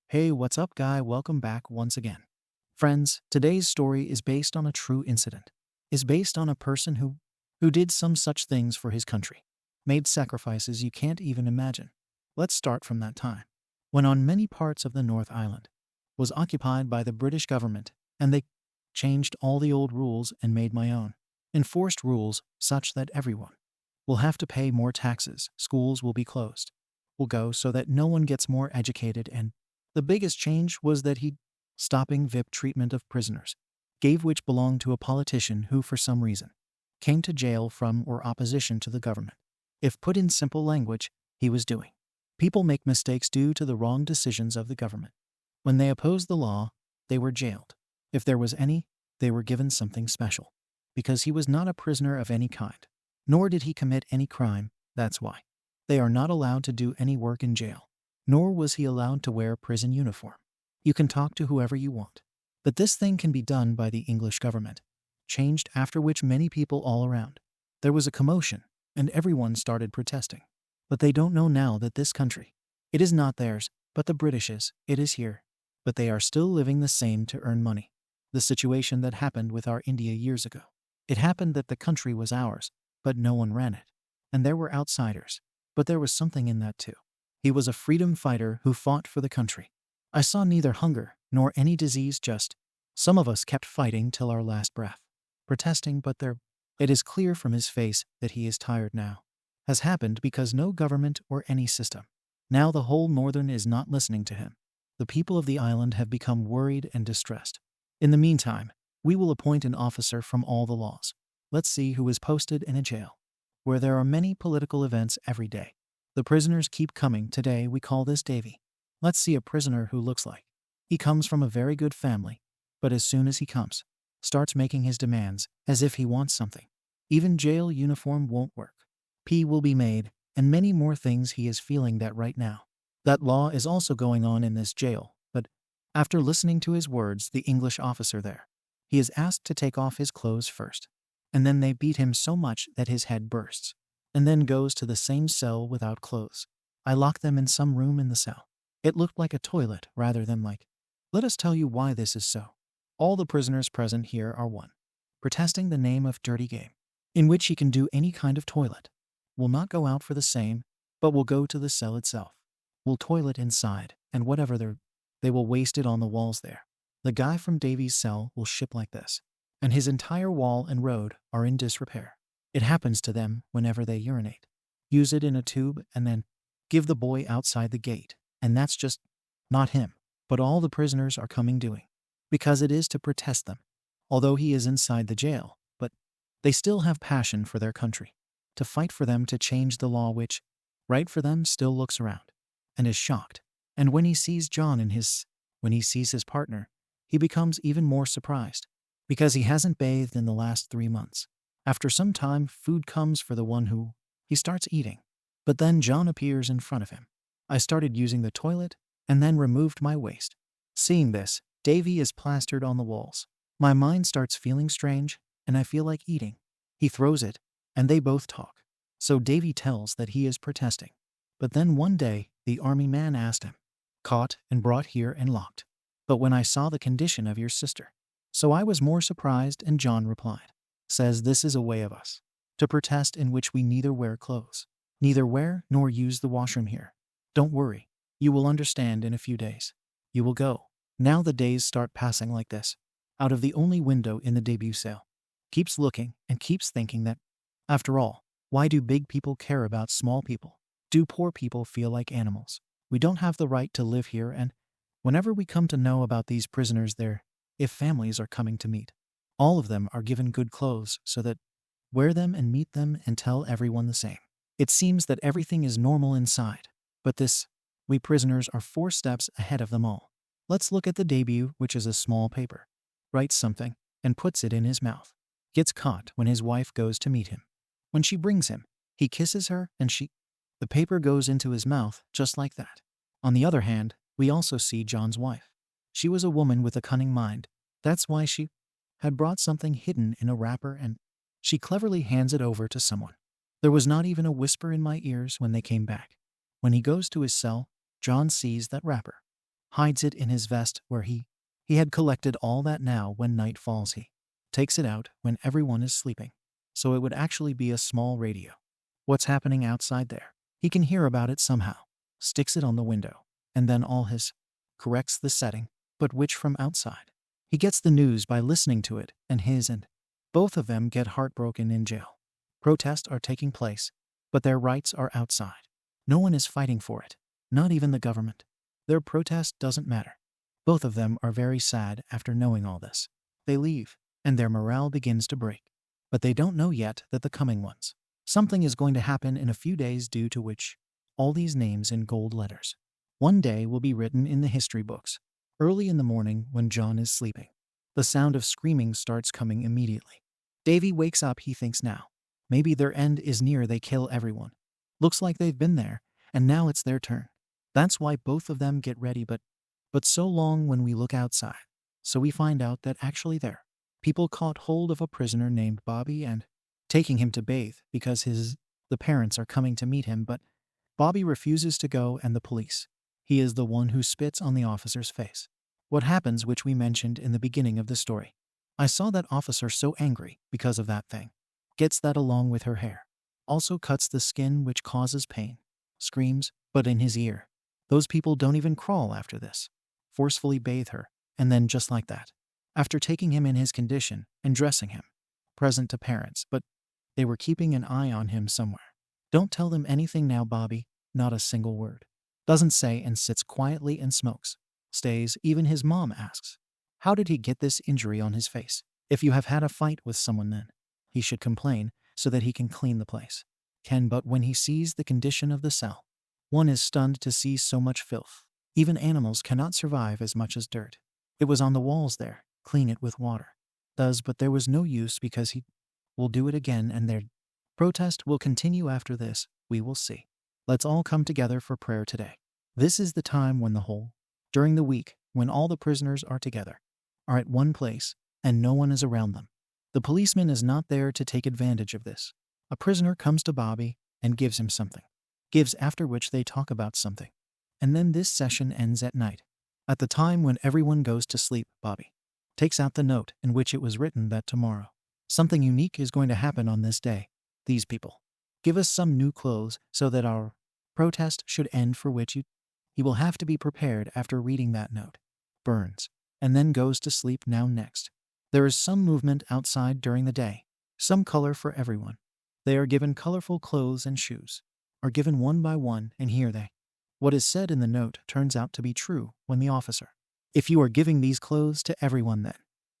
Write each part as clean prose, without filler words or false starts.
Hey, what's up, guy? Welcome back once again. Friends, today's story is based on a true incident. Is based on a person who did some such things for his country, made sacrifices you can't even imagine. Let's start from that time, when on many parts of the North Island was occupied by the British government, and they changed all the old rules and made my own. Enforced rules such that everyone will have to pay more taxes, schools will be closed, will go so that no one gets more educated, and the biggest change was that he stopping VIP treatment of prisoners, gave which belonged to a politician who for some reason came to jail from or opposition to the government. If put in simple language, he was doing. People make mistakes due to the wrong decisions of the government. When they opposed the law, they were jailed. If there was any, they were given something special. Because he was not a prisoner of any kind, nor did he commit any crime, that's why. They are not allowed to do any work in jail, nor was he allowed to wear a prison uniform. You can talk to whoever you want. But this thing can be done by the English government. Changed, after which many people all around. There was a commotion, and everyone started protesting. But they don't know now that this country, it is not theirs, but the British's, it is here. But they are still living the same to earn money. The situation that happened with our India years ago. It happened that the country was ours, but no one ran it. And there were outsiders. But there was something in that too. He was a freedom fighter who fought for the country. I saw neither hunger nor any disease, just some of us kept fighting till our last breath, protesting, but it is clear from his face that he is tired now. Has happened because no government or any system. Now the whole Northern is not listening to him. The people of the island have become worried and distressed. In the meantime, we will appoint an officer from all the laws. Let's see who is posted in a jail, where there are many political events every day. The prisoners keep coming. Today we call this Davy. Let's see a prisoner who looks like he comes from a very good family, but as soon as he comes, starts making his demands as if he wants something. Even jail uniform won't work. P will be made, and many more things. He is feeling that right now. That law is also going on in this jail, but after listening to his words, the English officer there, he is asked to take off his clothes first, and then they beat him so much that his head bursts, and then goes to the same cell without clothes. I locked them in some room in the cell. It looked like a toilet rather than like. Let us tell you why this is so. All the prisoners present here are one, protesting the name of dirty game, in which he can do any kind of toilet. Will not go out for the same, but will go to the cell itself. Will toilet inside, and whatever they will waste it on the walls there. The guy from Davy's cell will ship like this, and his entire wall and road are in disrepair. It happens to them whenever they urinate. Use it in a tube and then give the boy outside the gate, and that's just not him, but all the prisoners are coming doing. Because it is to protest them. Although he is inside the jail, but they still have passion for their country. To fight for them to change the law which, right for them, still looks around and is shocked. And when he sees when he sees his partner, he becomes even more surprised because he hasn't bathed in the last 3 months. After some time, food comes for the one who he starts eating. But then John appears in front of him. I started using the toilet and then removed my waist. Seeing this, Davy is plastered on the walls. My mind starts feeling strange and I feel like eating. He throws it and they both talk. So Davy tells that he is protesting. But then one day, the army man asked him, caught and brought here and locked. But when I saw the condition of your sister, so I was more surprised, and John replied, says this is a way of us to protest in which we neither wear clothes, neither wear nor use the washroom here. Don't worry, you will understand in a few days. You will go. Now the days start passing like this. Out of the only window in the debut cell. Keeps looking and keeps thinking that, after all, why do big people care about small people? Do poor people feel like animals? We don't have the right to live here, and whenever we come to know about these prisoners there, if families are coming to meet, all of them are given good clothes so that wear them and meet them and tell everyone the same. It seems that everything is normal inside, but we prisoners are 4 steps ahead of them all. Let's look at the debut, which is a small paper. Writes something and puts it in his mouth. Gets caught when his wife goes to meet him. When she brings him, he kisses her and the paper goes into his mouth just like that. On the other hand, we also see John's wife. She was a woman with a cunning mind. That's why she had brought something hidden in a wrapper and she cleverly hands it over to someone. There was not even a whisper in my ears when they came back. When he goes to his cell, John sees that wrapper. hides it in his vest where he had collected all that. Now when night falls he takes it out when everyone is sleeping. So it would actually be a small radio. What's happening outside there? He can hear about it somehow. Sticks it on the window. And then all his corrects the setting. But which from outside? He gets the news by listening to it, and both of them get heartbroken in jail. Protests are taking place, but their rights are outside. No one is fighting for it, not even the government. Their protest doesn't matter. Both of them are very sad after knowing all this. They leave, and their morale begins to break. But they don't know yet that the coming ones. Something is going to happen in a few days due to which all these names in gold letters. One day will be written in the history books. Early in the morning when John is sleeping, the sound of screaming starts coming immediately. Davy wakes up. He thinks now, maybe their end is near. They kill everyone. Looks like they've been there, and now it's their turn. That's why both of them get ready, but so long when we look outside. So we find out that actually people caught hold of a prisoner named Bobby and taking him to bathe because the parents are coming to meet him, but Bobby refuses to go, and the police. He is the one who spits on the officer's face. What happens, which we mentioned in the beginning of the story. I saw that officer so angry because of that thing. Gets that along with her hair. Also cuts the skin, which causes pain. Screams, but in his ear. Those people don't even crawl after this. Forcefully bathe her, and then just like that. After taking him in his condition and dressing him. Present to parents, but they were keeping an eye on him somewhere. Don't tell them anything now, Bobby. Not a single word. Doesn't say, and sits quietly and smokes. Stays. Even his mom asks, how did he get this injury on his face? If you have had a fight with someone, then he should complain so that he can clean the place. But when he sees the condition of the cell, one is stunned to see so much filth. Even animals cannot survive as much as dirt. It was on the walls there. Clean it with water. But there was no use because he will do it again, and their protest will continue after this. We will see. Let's all come together for prayer today. This is the time when during the week, when all the prisoners are together, are at one place, and no one is around them. The policeman is not there to take advantage of this. A prisoner comes to Bobby and gives him something. After which they talk about something. And then this session ends at night. At the time when everyone goes to sleep, Bobby takes out the note in which it was written that tomorrow something unique is going to happen on this day. These people give us some new clothes so that our protest should end, for which he will have to be prepared after reading that note. Burns. And then goes to sleep. Now next. There is some movement outside during the day. Some color for everyone. They are given colorful clothes, and shoes are given one by one, and here what is said in the note turns out to be true when the officer. If you are giving these clothes to everyone, then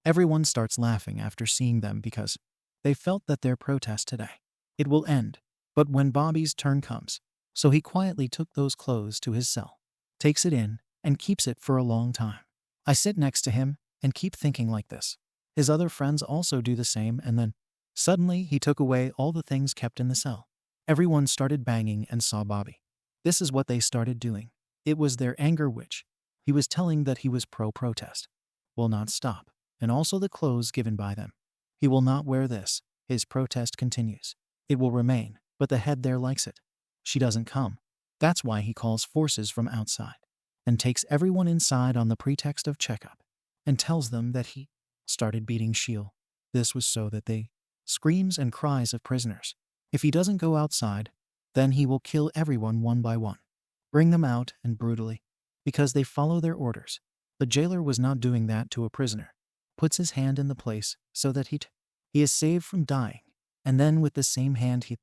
everyone starts laughing after seeing them because they felt that their protest today, it will end. But when Bobby's turn comes, so he quietly took those clothes to his cell, takes it in, and keeps it for a long time. I sit next to him and keep thinking like this. His other friends also do the same, and then suddenly he took away all the things kept in the cell. Everyone started banging and saw Bobby. This is what they started doing. It was their anger, which he was telling that he was pro-protest, will not stop, and also the clothes given by them. He will not wear this. His protest continues. It will remain, but the head there likes it. She doesn't come. That's why he calls forces from outside and takes everyone inside on the pretext of checkup and tells them that he started beating Sheil. This was so that they screams and cries of prisoners. If he doesn't go outside, then he will kill everyone one by one. Bring them out and brutally. Because they follow their orders. The jailer was not doing that to a prisoner. Puts his hand in the place so that he is saved from dying. And then with the same hand he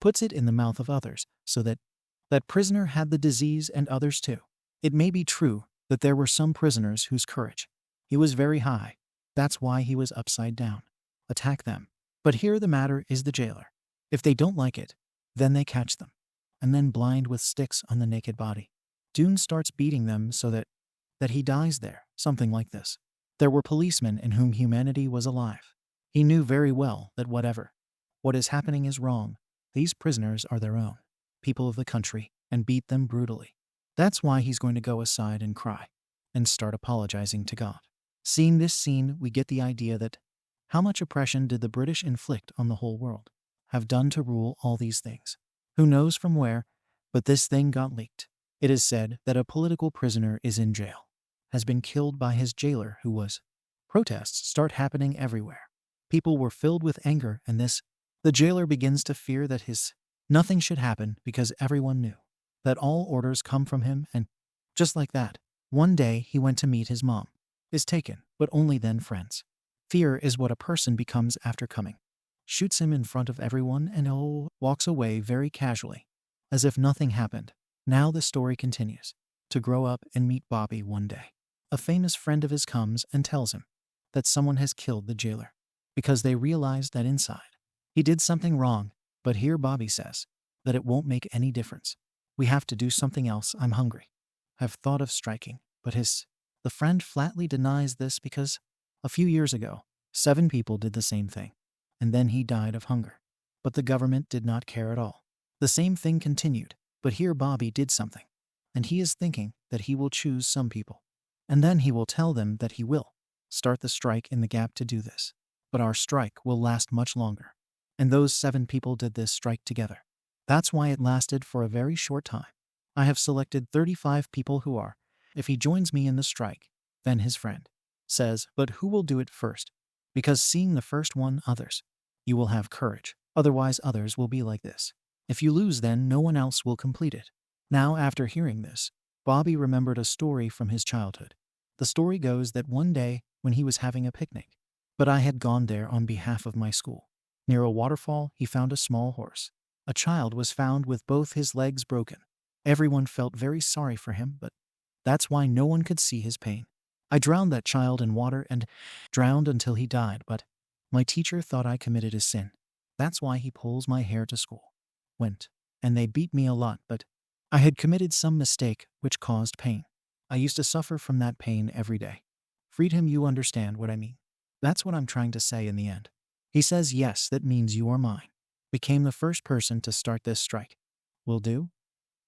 puts it in the mouth of others so that prisoner had the disease and others too. It may be true that there were some prisoners whose courage he was very high. That's why he was upside down. Attack them. But here the matter is the jailer. If they don't like it, then they catch them. And then blind with sticks on the naked body. Dune starts beating them so that he dies there, something like this. There were policemen in whom humanity was alive. He knew very well that what is happening is wrong. These prisoners are their own, people of the country, and beat them brutally. That's why he's going to go aside and cry, and start apologizing to God. Seeing this scene, we get the idea that how much oppression did the British inflict on the whole world, have done to rule all these things. Who knows from where, but this thing got leaked. It is said that a political prisoner is in jail. has been killed by his jailer who was. Protests start happening everywhere. People were filled with anger, and the jailer begins to fear that nothing should happen because everyone knew that all orders come from him, and just like that, one day he went to meet his mom. Is taken, but only then friends. Fear is what a person becomes after coming. Shoots him in front of everyone and walks away very casually, as if nothing happened. Now the story continues. To grow up and meet Bobby one day. A famous friend of his comes and tells him that someone has killed the jailer because they realize that inside he did something wrong, but here Bobby says that it won't make any difference. We have to do something else. I'm hungry. I've thought of striking, but the friend flatly denies this because a few years ago, 7 people did the same thing, and then he died of hunger. But the government did not care at all. The same thing continued, but here Bobby did something, and he is thinking that he will choose some people, and then he will tell them that he will start the strike in the gap to do this. But our strike will last much longer. And those 7 people did this strike together. That's why it lasted for a very short time. I have selected 35 people who are, if he joins me in the strike, then his friend says, but who will do it first? Because seeing the first one, others, you will have courage. Otherwise others will be like this. If you lose, then no one else will complete it. Now after hearing this, Bobby remembered a story from his childhood. The story goes that one day when he was having a picnic, but I had gone there on behalf of my school. Near a waterfall, he found a small horse. A child was found with both his legs broken. Everyone felt very sorry for him, but that's why no one could see his pain. I drowned that child in water and drowned until he died, but my teacher thought I committed a sin. That's why he pulls my hair to school. And they beat me a lot, but I had committed some mistake which caused pain. I used to suffer from that pain every day. Freed him, you understand what I mean? That's what I'm trying to say in the end. He says, yes, that means you are mine. Became the first person to start this strike. Will do?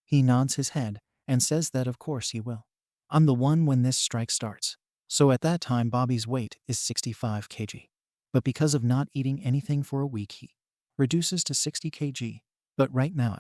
He nods his head and says that of course he will. I'm the one when this strike starts. So at that time Bobby's weight is 65 kg. But because of not eating anything for a week he reduces to 60 kg. But right now,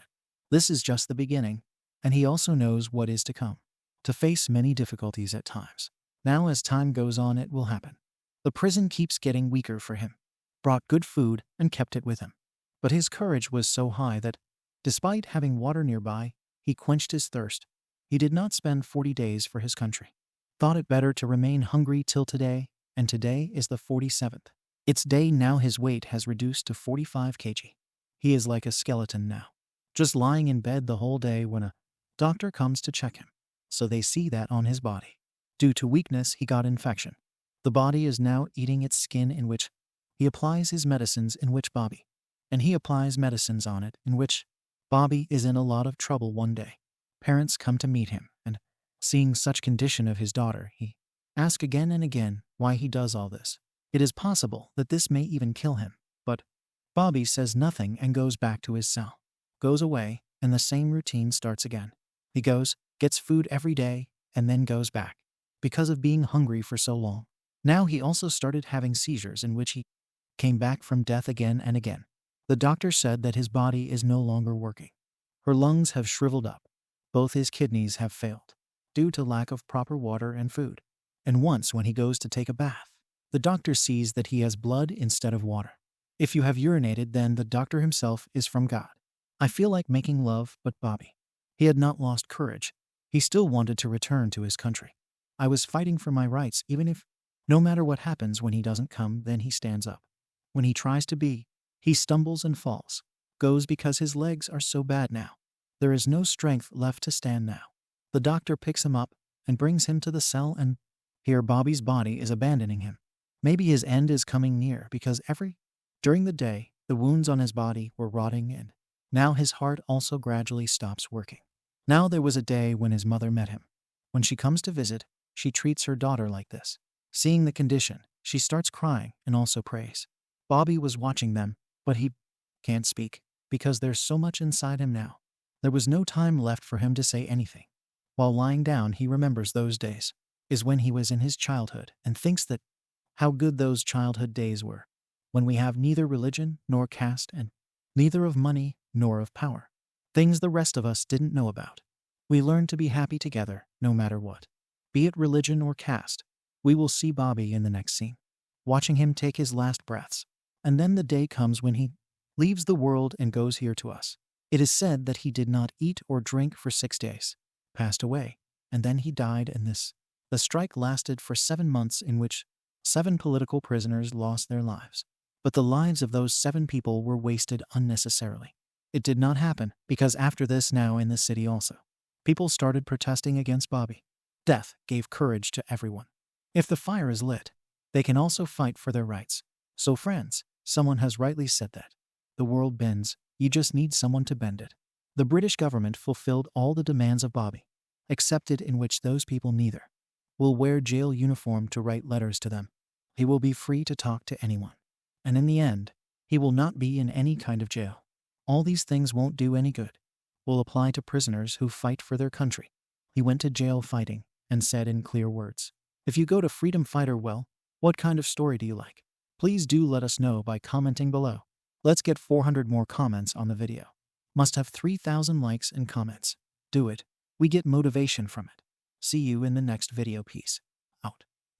this is just the beginning, and he also knows what is to come. To face many difficulties at times. Now as time goes on it will happen. The prison keeps getting weaker for him. Brought good food and kept it with him. But his courage was so high that, despite having water nearby, he quenched his thirst. He did not spend 40 days for his country. Thought it better to remain hungry till today, and today is the 47th. It's day now. His weight has reduced to 45 kg. He is like a skeleton now. Just lying in bed the whole day when a doctor comes to check him. So they see that on his body. Due to weakness he got infection. The body is now eating its skin, in which he applies his medicines, in which Bobby. And he applies medicines on it, in which Bobby is in a lot of trouble. One day, parents come to meet him, and seeing such condition of his daughter, he asks again and again why he does all this. It is possible that this may even kill him, but Bobby says nothing and goes back to his cell. Goes away, and the same routine starts again. He goes, gets food every day, and then goes back. Because of being hungry for so long. Now he also started having seizures, in which he came back from death again and again. The doctor said that his body is no longer working. Her lungs have shriveled up. Both his kidneys have failed due to lack of proper water and food. And once when he goes to take a bath, the doctor sees that he has blood instead of water. If you have urinated, then the doctor himself is from God. I feel like making love, but Bobby. He had not lost courage. He still wanted to return to his country. I was fighting for my rights, even if, no matter what happens when he doesn't come, then he stands up. When he tries to be, he stumbles and falls. Goes because his legs are so bad now. There is no strength left to stand now. The doctor picks him up and brings him to the cell, and here Bobby's body is abandoning him. Maybe his end is coming near, because during the day, the wounds on his body were rotting, and now his heart also gradually stops working. Now there was a day when his mother met him. When she comes to visit, she treats her daughter like this. Seeing the condition, she starts crying and also prays. Bobby was watching them, but he can't speak because there's so much inside him now. There was no time left for him to say anything. While lying down, he remembers those days, is when he was in his childhood, and thinks that how good those childhood days were, when we have neither religion nor caste, and neither of money nor of power. Things the rest of us didn't know about. We learned to be happy together, no matter what. be it religion or caste. We will see Bobby in the next scene, watching him take his last breaths. And then the day comes when he leaves the world and goes here to us. It is said that he did not eat or drink for 6 days, passed away, and then he died in this. The strike lasted for 7 months in which 7 political prisoners lost their lives. But the lives of those 7 people were wasted unnecessarily. It did not happen because after this, now in the city also, people started protesting against Bobby. Death gave courage to everyone. If the fire is lit, they can also fight for their rights. So friends, someone has rightly said that the world bends, you just need someone to bend it. The British government fulfilled all the demands of Bobby, accepted in which those people neither will wear jail uniform to write letters to them. He will be free to talk to anyone. And in the end, he will not be in any kind of jail. All these things won't do any good. Will apply to prisoners who fight for their country. He went to jail fighting and said in clear words, if you go to freedom fighter, well, what kind of story do you like? Please do let us know by commenting below. Let's get 400 more comments on the video. Must have 3,000 likes and comments. Do it. We get motivation from it. See you in the next video. Peace.